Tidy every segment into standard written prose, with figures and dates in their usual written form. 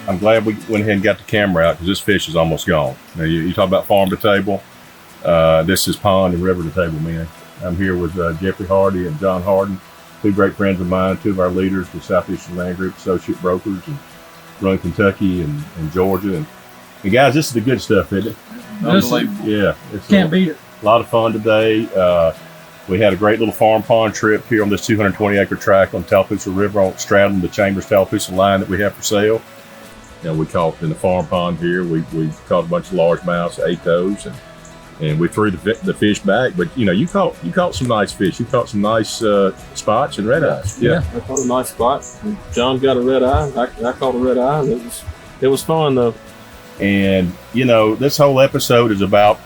I'm glad we went ahead and got the camera out because this fish is almost gone. Now you talk about farm to table. This is pond and river to table, man. I'm here with Jeffrey Hardy and John Harden, two great friends of mine, two of our leaders with Southeastern Land Group associate brokers, and run Kentucky and Georgia. And guys, this is the good stuff, isn't it? Unbelievable. Yeah, Can't beat it. A lot of fun today. We had a great little farm pond trip here on this 220-acre tract on Tallapoosa River, straddling the Chambers Tallapoosa line that we have for sale. You know, we caught in the farm pond here. We caught a bunch of largemouths, 8 toes, and we threw the fish back. But you know, you caught some nice fish. You caught some nice spots and red eyes. Yeah, I caught a nice spot. John got a red eye. I caught a red eye. It was fun though. And you know, this whole episode is about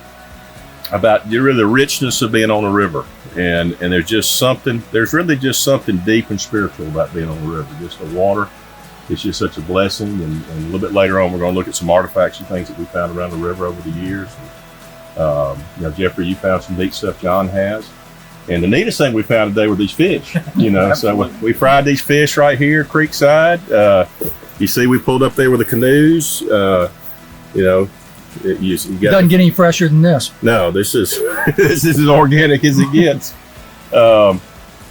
really the richness of being on the river. And there's really just something deep and spiritual about being on the river. Just the water, it's just such a blessing. And a little bit later on, we're going to look at some artifacts and things that we found around the river over the years. You know, Jeffrey, you found some neat stuff. John has. And the neatest thing we found today were these fish. You know, so we fried these fish right here, creekside. You see, we pulled up there with the canoes. You know. Doesn't get any fresher than this. No, this is this is as organic as it gets. And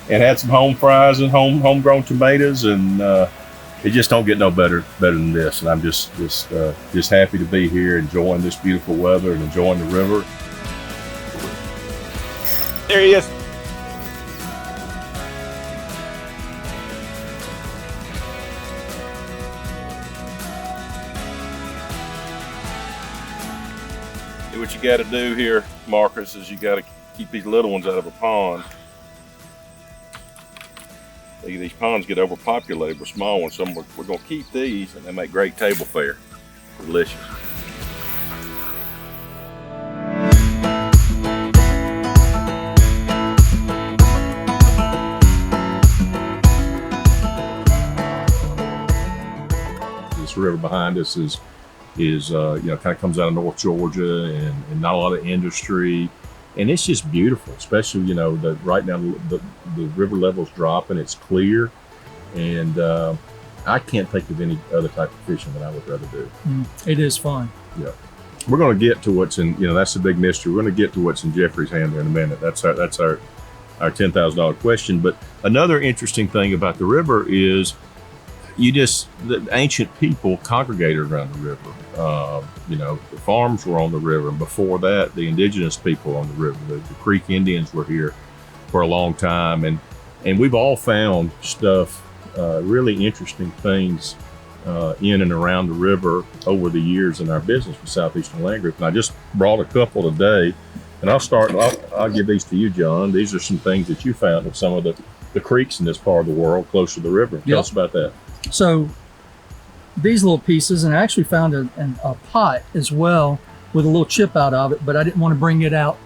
had some home fries and homegrown tomatoes, and it just don't get no better than this. And I'm just happy to be here, enjoying this beautiful weather and enjoying the river. There he is. What you got to do here, Marcus, is you got to keep these little ones out of a pond. These ponds get overpopulated with small ones, so we're going to keep these, and they make great table fare. Delicious. This river behind us is you know, kind of comes out of North Georgia and not a lot of industry, and it's just beautiful. Especially, you know, right now the river level's dropping, it's clear, and I can't think of any other type of fishing that I would rather do. It is fun. Yeah, we're going to get to what's in, you know, that's the big mystery. We're going to get to what's in Jeffrey's hand there in a minute. That's our $10,000 question. But another interesting thing about the river is the ancient people congregated around the river. You know, the farms were on the river, and before that, the indigenous people on the river, the Creek Indians were here for a long time, and we've all found stuff, really interesting things in and around the river over the years in our business with Southeastern Land Group. And I just brought a couple today, and I'll give these to you, John. These are some things that you found in some of the creeks in this part of the world close to the river. Tell us about that. So these little pieces, and I actually found a pot as well with a little chip out of it, but I didn't want to bring it out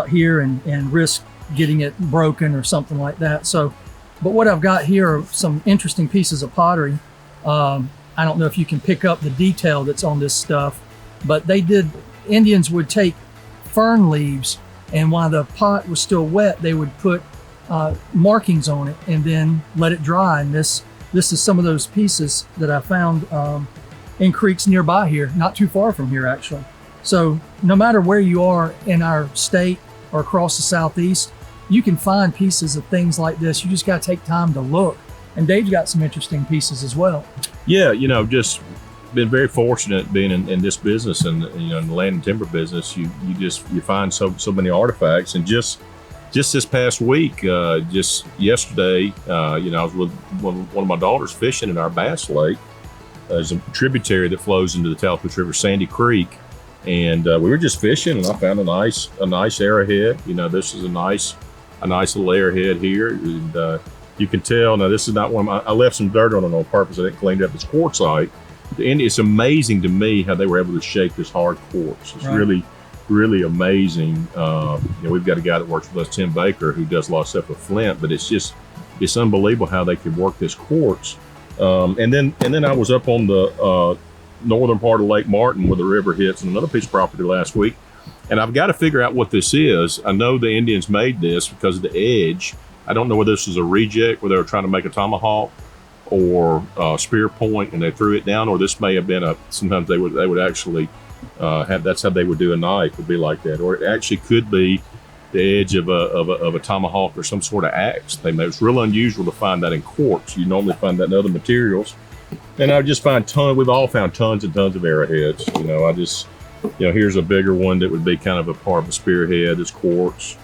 here and risk getting it broken or something like that. So, but what I've got here are some interesting pieces of pottery. I don't know if you can pick up the detail that's on this stuff, but Indians would take fern leaves, and while the pot was still wet, they would put markings on it and then let it dry. And this is some of those pieces that I found in creeks nearby here, not too far from here actually. So no matter where you are in our state or across the Southeast, you can find pieces of things like this. You just got to take time to look. And Dave's got some interesting pieces as well. Yeah, you know, just been very fortunate being in this business, and you know, in the land and timber business, you find so many artifacts. And just this past week, just yesterday, you know, I was with one of my daughters fishing in our Bass Lake. There's a tributary that flows into the Tallapoosa River, Sandy Creek, and we were just fishing, and I found a nice arrowhead. You know, this is a nice little arrowhead here, and you can tell. Now, this is not one of my. I left some dirt on it on purpose. I didn't clean it up. It's quartzite, and it's amazing to me how they were able to shape this hard quartz. It's right. Really amazing. You know, we've got a guy that works with us, Tim Baker, who does a lot of stuff with flint, but it's unbelievable how they could work this quartz. And then I was up on the northern part of Lake Martin where the river hits, and another piece of property last week, and I've got to figure out what this is. I know the Indians made this because of the edge. I don't know whether this is a reject where they were trying to make a tomahawk, or spear point, and they threw it down. Or this may have been sometimes they would actually that's how they would do a knife, would be like that. Or it actually could be the edge of a tomahawk or some sort of axe. It's real unusual to find that in quartz. You normally find that in other materials. And I just find we've all found tons and tons of arrowheads. Here's a bigger one that would be kind of a part of a spearhead. It's quartz.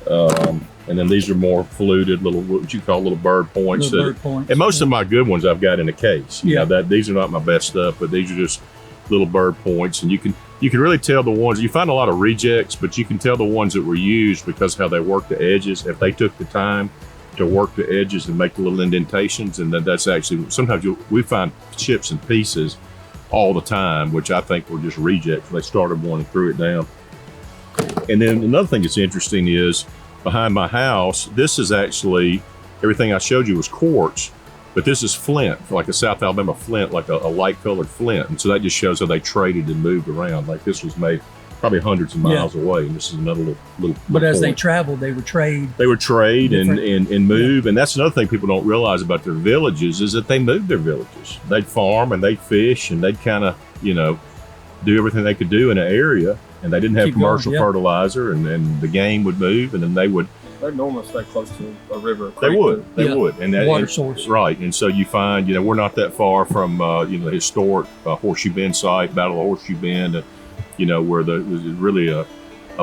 And then these are more fluted, what you call little bird points. Bird points. And most of my good ones I've got in a case. These are not my best stuff, but these are just little bird points. And you can really tell the ones, you find a lot of rejects, but you can tell the ones that were used because how they work the edges. If they took the time to work the edges and make the little indentations, and that's actually, sometimes we find chips and pieces all the time, which I think were just rejects. They started one and threw it down. And then another thing that's interesting is behind my house, this is actually, everything I showed you was quartz, but this is flint, like a South Alabama flint, like a light colored flint. And so that just shows how they traded and moved around. Like this was made probably hundreds of miles away, and this is another little But as they point. traveled, they would trade. They would trade and move. And that's another thing people don't realize about their villages is that they moved their villages. They'd farm and they'd fish and they'd kind of, do everything they could do in an area. And they didn't have commercial fertilizer, and the game would move, and then they normally stay close to a river. They would, and that water source, right? And so you find, we're not that far from, the historic Horseshoe Bend site, Battle of Horseshoe Bend, where there's really a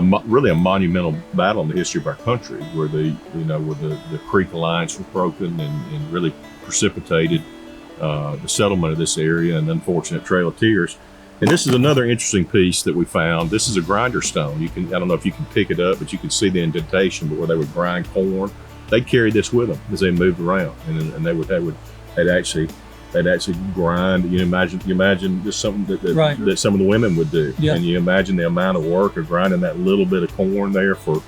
monumental battle in the history of our country, where the Creek Alliance was broken and really precipitated the settlement of this area and the unfortunate Trail of Tears. And this is another interesting piece that we found. This is a grinder stone. I don't know if you can pick it up, but you can see the indentation, but where they would grind corn. They carried this with them as they moved around, and they'd actually grind. You imagine just something that some of the women would do, and you imagine the amount of work of grinding that little bit of corn there for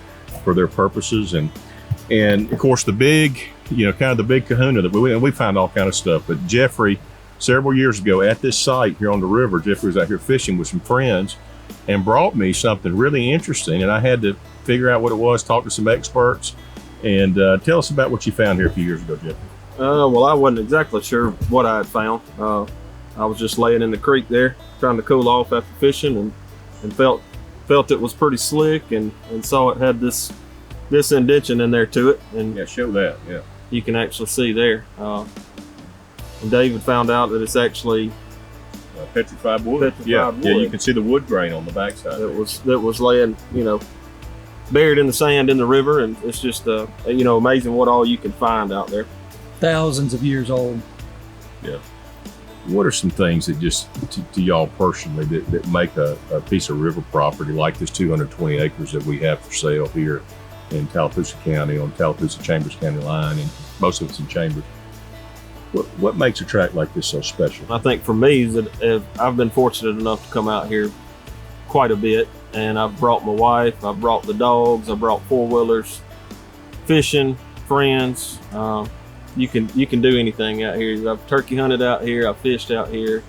their purposes, and of course the big, kind of the big kahuna that we found all kind of stuff. But Jeffrey, several years ago at this site here on the river, Jeffrey was out here fishing with some friends and brought me something really interesting, and I had to figure out what it was, talk to some experts, and tell us about what you found here a few years ago, Jeffrey. Well, I wasn't exactly sure what I had found. I was just laying in the creek there, trying to cool off after fishing, and felt it was pretty slick, and saw it had this indentation in there to it. And show that. You can actually see there. And David found out that it's actually petrified wood. Yeah, you can see the wood grain on the backside. That was laying, buried in the sand in the river, and it's just amazing what all you can find out there. Thousands of years old. Yeah. What are some things that just to y'all personally that make a piece of river property like this 220 acres that we have for sale here in Tallapoosa County on Tallapoosa Chambers County line, and most of it's in Chambers? What makes a tract like this so special? I think for me is that I've been fortunate enough to come out here quite a bit, and I've brought my wife, I've brought the dogs, I've brought four-wheelers, fishing, friends. You can do anything out here. I've turkey hunted out here, I've fished out here,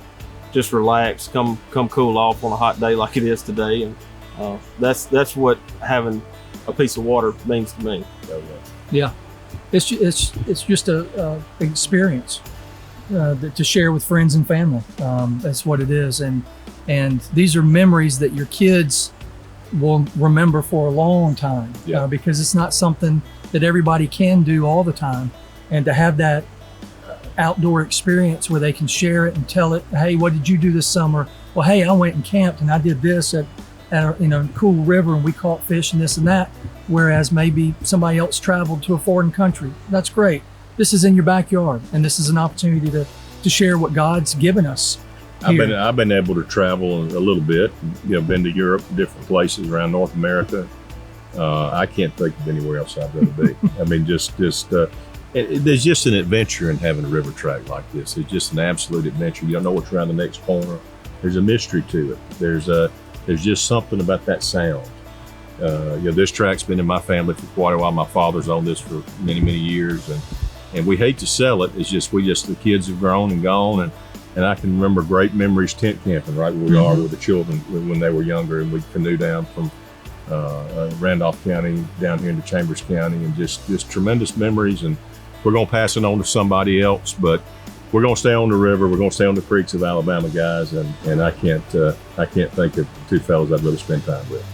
just relax, come cool off on a hot day like it is today, and that's what having a piece of water means to me. Yeah. It's just a experience to share with friends and family. That's what it is, and these are memories that your kids will remember for a long time, because it's not something that everybody can do all the time, and to have that outdoor experience where they can share it and tell it. Hey, what did you do this summer? Well, hey, I went and camped and I did this at a cool river and we caught fish and this and that. Whereas maybe somebody else traveled to a foreign country. That's great. This is in your backyard, and this is an opportunity to share what God's given us here. I've been able to travel a little bit. Been to Europe, different places around North America. I can't think of anywhere else I'd rather be. I mean, there's just an adventure in having a river tract like this. It's just an absolute adventure. You don't know what's around the next corner. There's a mystery to it. There's just something about that sound. This tract's been in my family for quite a while. My father's owned this for many, many years, and we hate to sell it. It's just the kids have grown and gone, and I can remember great memories tent camping right where we are with the children when they were younger, and we'd canoe down from Randolph County down here into Chambers County, and just tremendous memories. And we're gonna pass it on to somebody else, but we're going to stay on the river. We're going to stay on the creeks of Alabama, guys, and I can't think of two fellows I'd rather spend time with.